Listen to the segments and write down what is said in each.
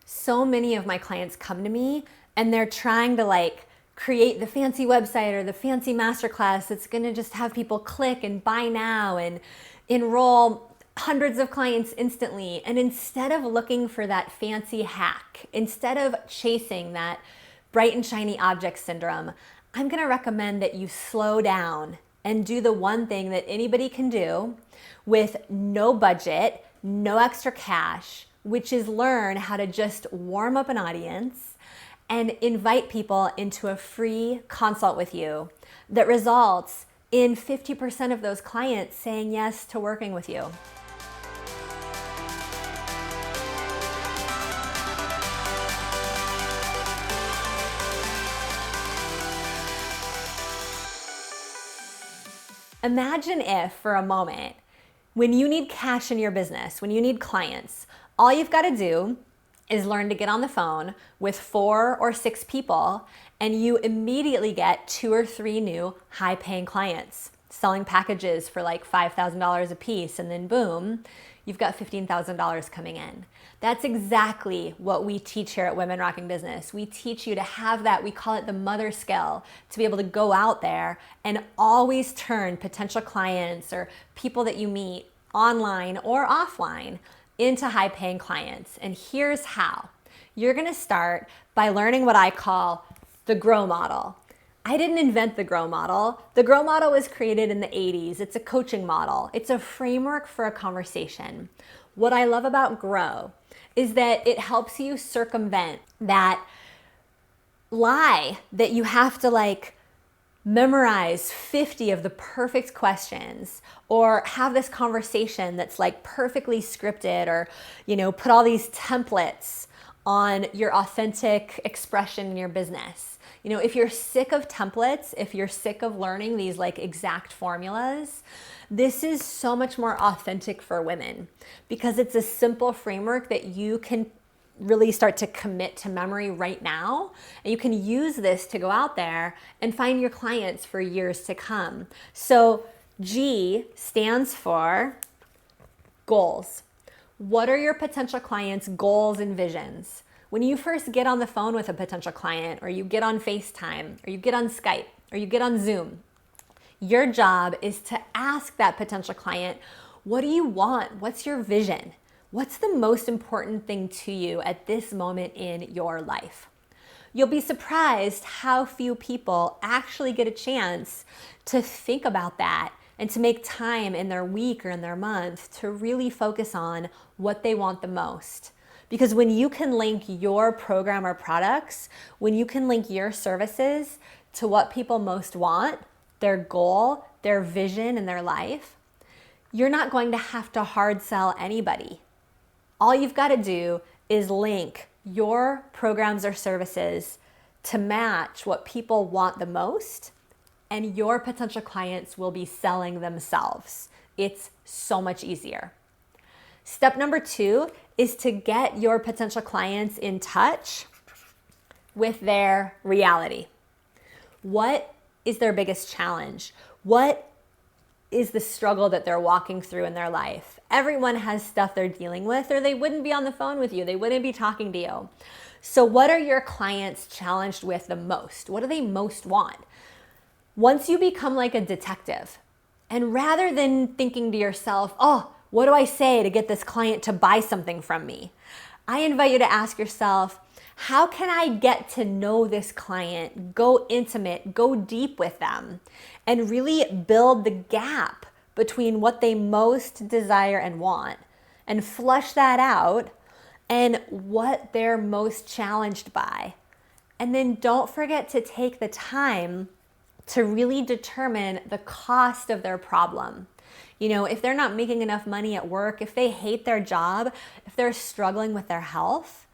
So many of my clients come to me and they're trying to like create the fancy website or the fancy masterclass that's going to just have people click and buy now and enroll hundreds of clients instantly. And instead of looking for that fancy hack, instead of chasing that bright and shiny object syndrome, I'm going to recommend that you slow down and do the one thing that anybody can do with no budget, no extra cash, which is learn how to just warm up an audience and invite people into a free consult with you that results in 50% of those clients saying yes to working with you. Imagine if, for a moment, when you need cash in your business, when you need clients, all you've got to do is learn to get on the phone with 4 or 6 people and you immediately get 2 or 3 new high-paying clients selling packages for like $5,000 a piece, and then boom, you've got $15,000 coming in. That's exactly what we teach here at Women Rocking Business. We teach you to have that, we call it the mother skill, to be able to go out there and always turn potential clients or people that you meet online or offline into high-paying clients. And here's how. You're gonna start by learning what I call the GROW model. I didn't invent the GROW model. The GROW model was created in the 80s. It's a coaching model. It's a framework for a conversation. What I love about GROW is that it helps you circumvent that lie that you have to like memorize 50 of the perfect questions or have this conversation that's like perfectly scripted, or, you know, put all these templates on your authentic expression in your business. You know, if you're sick of templates, if you're sick of learning these like exact formulas, this is so much more authentic for women because it's a simple framework that you can really start to commit to memory right now. And you can use this to go out there and find your clients for years to come. So G stands for goals. What are your potential clients' goals and visions? When you first get on the phone with a potential client, or you get on FaceTime, or you get on Skype, or you get on Zoom, your job is to ask that potential client, what do you want? What's your vision? What's the most important thing to you at this moment in your life? You'll be surprised how few people actually get a chance to think about that and to make time in their week or in their month to really focus on what they want the most. Because when you can link your program or products, when you can link your services to what people most want, their goal, their vision in their life, you're not going to have to hard sell anybody. All you've got to do is link your programs or services to match what people want the most, and your potential clients will be selling themselves. It's so much easier. Step number 2 is to get your potential clients in touch with their reality. What is their biggest challenge? What is the struggle that they're walking through in their life? Everyone has stuff they're dealing with, or they wouldn't be on the phone with you. They wouldn't be talking to you. So what are your clients challenged with the most? What do they most want? Once you become like a detective, and rather than thinking to yourself, oh, what do I say to get this client to buy something from me? I invite you to ask yourself, how can I get to know this client, go intimate, go deep with them, and really build the gap between what they most desire and want, and flush that out, and what they're most challenged by. And then don't forget to take the time to really determine the cost of their problem. You know, if they're not making enough money at work, if they hate their job, if they're struggling with their health,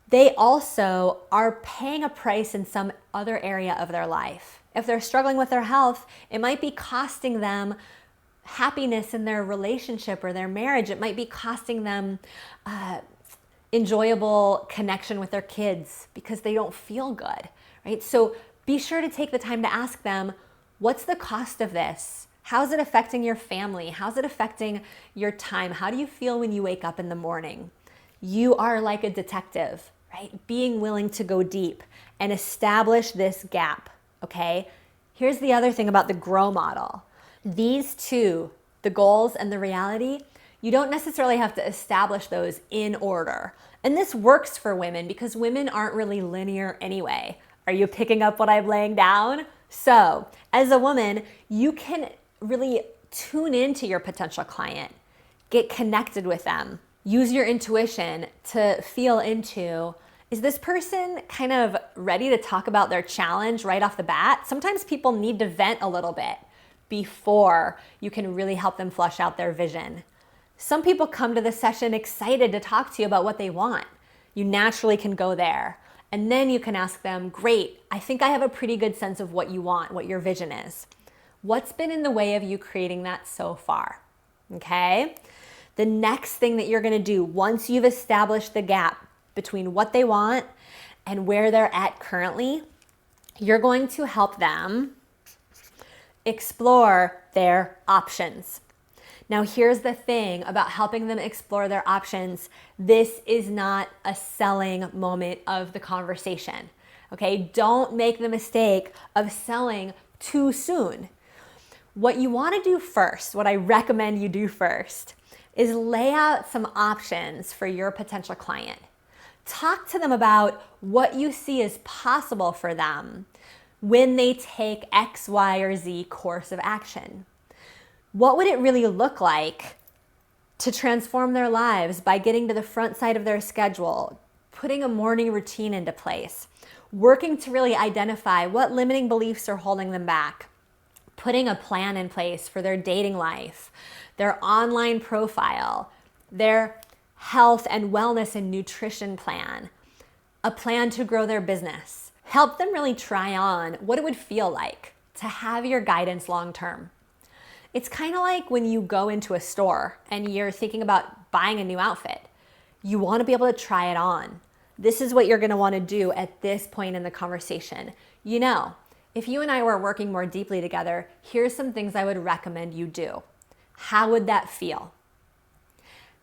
they also are paying a price in some other area of their life. If they're struggling with their health, it might be costing them happiness in their relationship or their marriage. It might be costing them enjoyable connection with their kids because they don't feel good, right? So be sure to take the time to ask them, what's the cost of this? How's it affecting your family? How's it affecting your time? How do you feel when you wake up in the morning? you are like a detective, right? Being willing to go deep and establish this gap, okay? Here's the other thing about the GROW model. These two, the goals and the reality, you don't necessarily have to establish those in order. And this works for women because women aren't really linear anyway. Are you picking up what I'm laying down? So, as a woman, you can really tune into your potential client, get connected with them, use your intuition to feel into, is this person kind of ready to talk about their challenge right off the bat? Sometimes people need to vent a little bit before you can really help them flesh out their vision. Some people come to the session excited to talk to you about what they want. You naturally can go there. And then you can ask them, great, I think I have a pretty good sense of what you want, what your vision is. What's been in the way of you creating that so far? Okay? The next thing that you're gonna do once you've established the gap between what they want and where they're at currently, you're going to help them explore their options. Now, here's the thing about helping them explore their options. This is not a selling moment of the conversation, okay? Don't make the mistake of selling too soon. What you wanna do first, what I recommend you do first, is lay out some options for your potential client. Talk to them about what you see as possible for them when they take X, Y, or Z course of action. What would it really look like to transform their lives by getting to the front side of their schedule, putting a morning routine into place, working to really identify what limiting beliefs are holding them back, putting a plan in place for their dating life, their online profile, their health and wellness and nutrition plan, a plan to grow their business. Help them really try on what it would feel like to have your guidance long term. It's kind of like when you go into a store and you're thinking about buying a new outfit. You want to be able to try it on. This is what you're going to want to do at this point in the conversation. You know, if you and I were working more deeply together, here's some things I would recommend you do. How would that feel?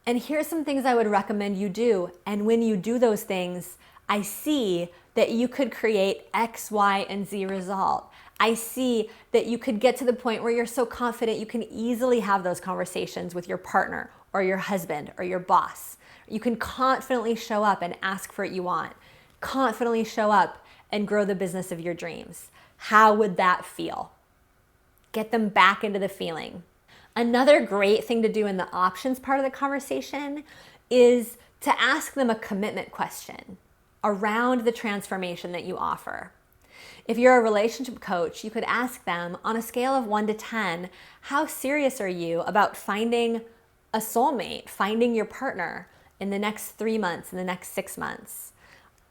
And here's some things I would recommend you do. And when you do those things, I see that you could create X, Y, and Z result. I see that you could get to the point where you're so confident you can easily have those conversations with your partner or your husband or your boss. You can confidently show up and ask for what you want. Confidently show up and grow the business of your dreams. How would that feel? Get them back into the feeling. Another great thing to do in the options part of the conversation is to ask them a commitment question around the transformation that you offer. If you're a relationship coach, you could ask them on a scale of 1 to 10, how serious are you about finding a soulmate, finding your partner in the next 3 months, in the next 6 months?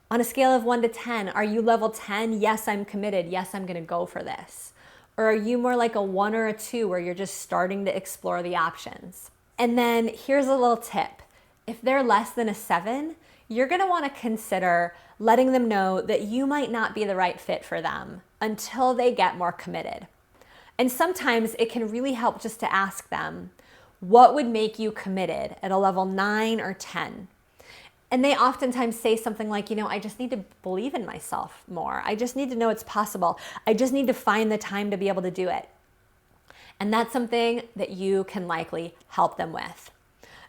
On a scale of 1 to 10, are you level 10? Yes, I'm committed. Yes, I'm gonna go for this. Or are you more like a 1 or a 2 where you're just starting to explore the options? And then here's a little tip. If they're less than a 7, you're gonna wanna consider letting them know that you might not be the right fit for them until they get more committed. And sometimes it can really help just to ask them, what would make you committed at a level 9 or 10? And they oftentimes say something like, I just need to believe in myself more. I just need to know it's possible. I just need to find the time to be able to do it. And that's something that you can likely help them with.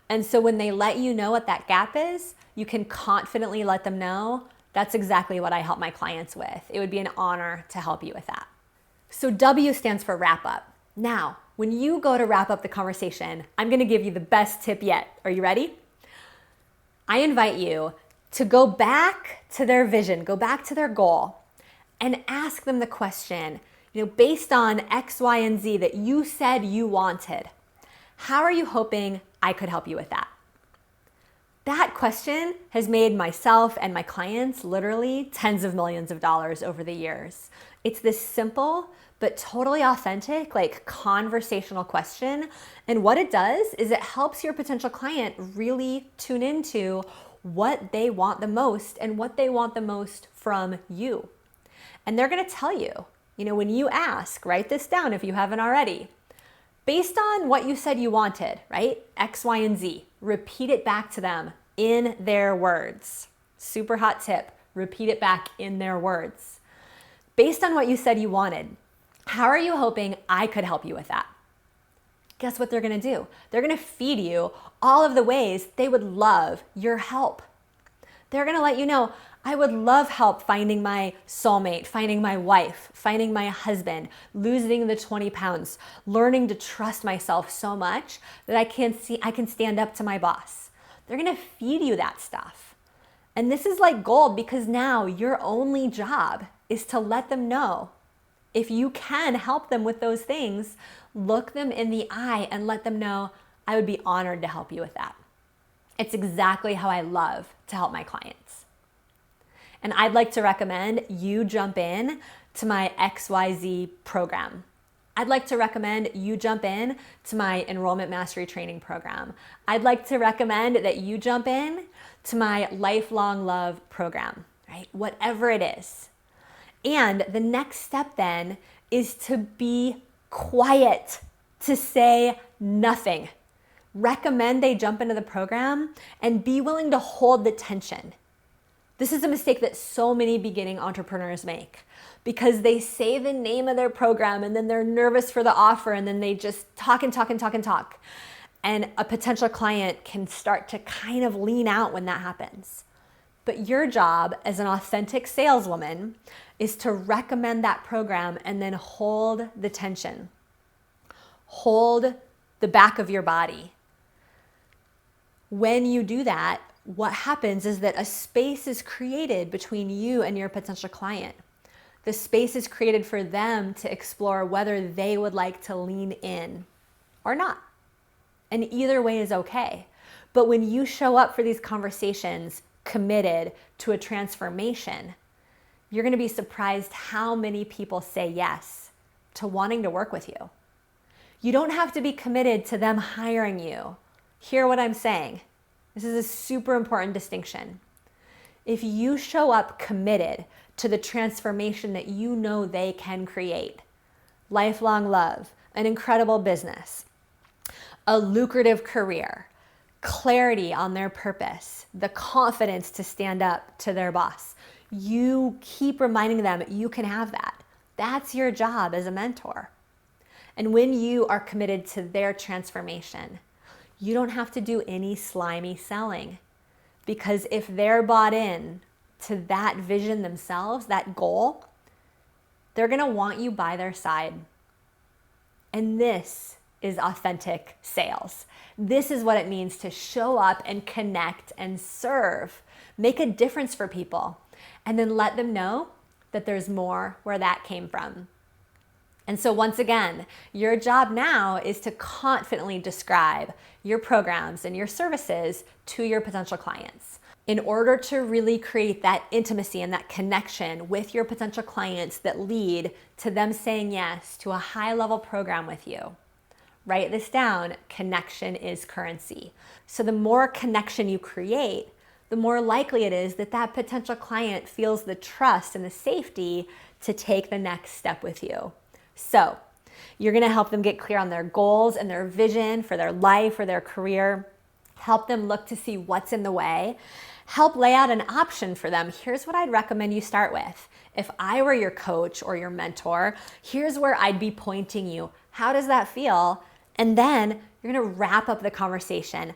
And so when they let you know what that gap is, you can confidently let them know, that's exactly what I help my clients with. It would be an honor to help you with that. So W stands for wrap up. Now, when you go to wrap up the conversation, I'm gonna give you the best tip yet. Are you ready? I invite you to go back to their vision, go back to their goal, and ask them the question, based on X, Y, and Z that you said you wanted, how are you hoping I could help you with that? That question has made myself and my clients literally tens of millions of dollars over the years. It's this simple but totally authentic, conversational question. And what it does is it helps your potential client really tune into what they want the most and what they want the most from you. And they're gonna tell you, when you ask, write this down if you haven't already. Based on what you said you wanted, right? X, Y, and Z. Repeat it back to them in their words. Super hot tip, repeat it back in their words. Based on what you said you wanted, how are you hoping I could help you with that? Guess what they're gonna do? They're gonna feed you all of the ways they would love your help. They're gonna let you know, I would love help finding my soulmate, finding my wife, finding my husband, losing the 20 pounds, learning to trust myself so much that I can stand up to my boss. They're gonna feed you that stuff. And this is like gold because now your only job is to let them know. If you can help them with those things, look them in the eye and let them know, I would be honored to help you with that. It's exactly how I love to help my clients. And I'd like to recommend you jump in to my XYZ program. I'd like to recommend you jump in to my enrollment mastery training program. I'd like to recommend that you jump in to my lifelong love program, right? Whatever it is. And the next step then is to be quiet, to say nothing. Recommend they jump into the program and be willing to hold the tension. This is a mistake that so many beginning entrepreneurs make because they say the name of their program and then they're nervous for the offer and then they just talk and talk and talk and talk. And a potential client can start to kind of lean out when that happens. But your job as an authentic saleswoman is to recommend that program and then hold the tension. Hold the back of your body. When you do that, what happens is that a space is created between you and your potential client. The space is created for them to explore whether they would like to lean in or not. And either way is okay. But when you show up for these conversations committed to a transformation, you're going to be surprised how many people say yes to wanting to work with you. You don't have to be committed to them hiring you. Hear what I'm saying. This is a super important distinction. If you show up committed to the transformation that you know they can create, lifelong love, an incredible business, a lucrative career, clarity on their purpose, the confidence to stand up to their boss, you keep reminding them you can have that. That's your job as a mentor. And when you are committed to their transformation, you don't have to do any slimy selling, because if they're bought in to that vision themselves, that goal, they're gonna want you by their side. And this is authentic sales. This is what it means to show up and connect and serve, make a difference for people, and then let them know that there's more where that came from. And so once again, your job now is to confidently describe your programs and your services to your potential clients. In order to really create that intimacy and that connection with your potential clients that lead to them saying yes to a high-level program with you. Write this down, connection is currency. So the more connection you create, the more likely it is that that potential client feels the trust and the safety to take the next step with you. So you're gonna help them get clear on their goals and their vision for their life or their career, help them look to see what's in the way, help lay out an option for them. Here's what I'd recommend you start with. If I were your coach or your mentor, here's where I'd be pointing you. How does that feel? And then you're gonna wrap up the conversation.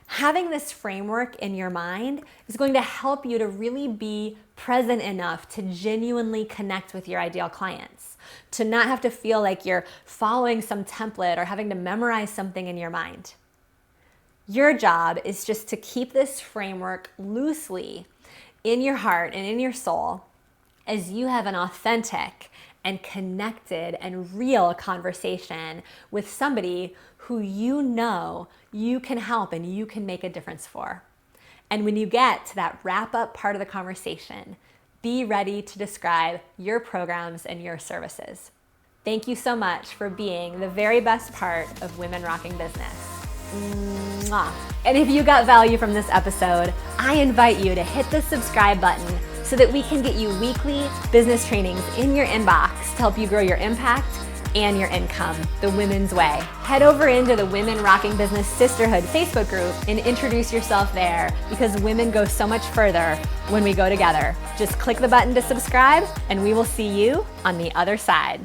Having this framework in your mind is going to help you to really be present enough to genuinely connect with your ideal clients, to not have to feel like you're following some template or having to memorize something in your mind. Your job is just to keep this framework loosely in your heart and in your soul as you have an authentic and connected and real conversation with somebody who you know you can help and you can make a difference for. And when you get to that wrap-up part of the conversation, be ready to describe your programs and your services. Thank you so much for being the very best part of Women Rocking Business. Mwah. And if you got value from this episode, I invite you to hit the subscribe button so that we can get you weekly business trainings in your inbox to help you grow your impact, and your income the women's way. Head over into the Women Rocking Business Sisterhood Facebook group and introduce yourself there, because women go so much further when we go together. Just click the button to subscribe and we will see you on the other side.